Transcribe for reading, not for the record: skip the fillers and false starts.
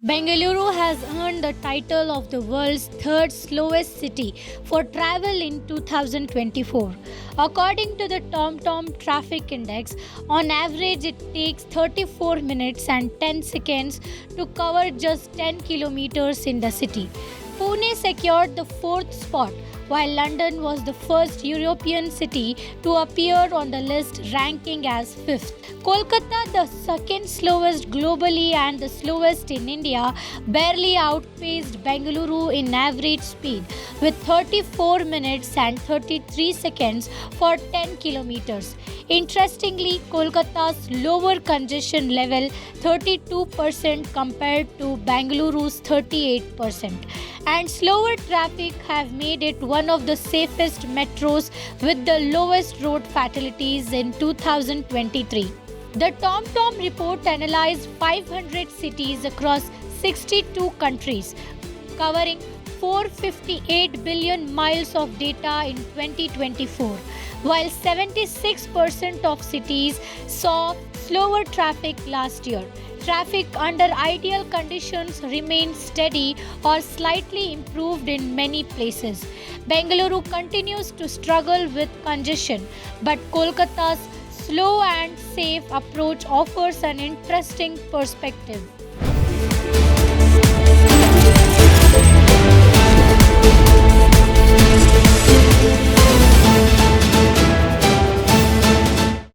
Bengaluru has earned the title of the world's third slowest city for travel in 2024. According to the TomTom Traffic Index, on average it takes 34 minutes and 10 seconds to cover just 10 kilometers in the city. Pune secured the fourth spot, while London was the first European city to appear on the list, ranking as fifth. Kolkata, the second slowest globally and the slowest in India, barely outpaced Bengaluru in average speed with 34 minutes and 33 seconds for 10 kilometers. Interestingly, Kolkata's lower congestion level 32% compared to Bengaluru's 38%, and slower traffic have made it one of the safest metros with the lowest road fatalities in 2023. The TomTom report analyzed 500 cities across 62 countries, covering 458 billion miles of data in 2024, while 76% of cities saw slower traffic last year. Traffic under ideal conditions remained steady or slightly improved in many places. Bengaluru continues to struggle with congestion, but Kolkata's slow and safe approach offers an interesting perspective.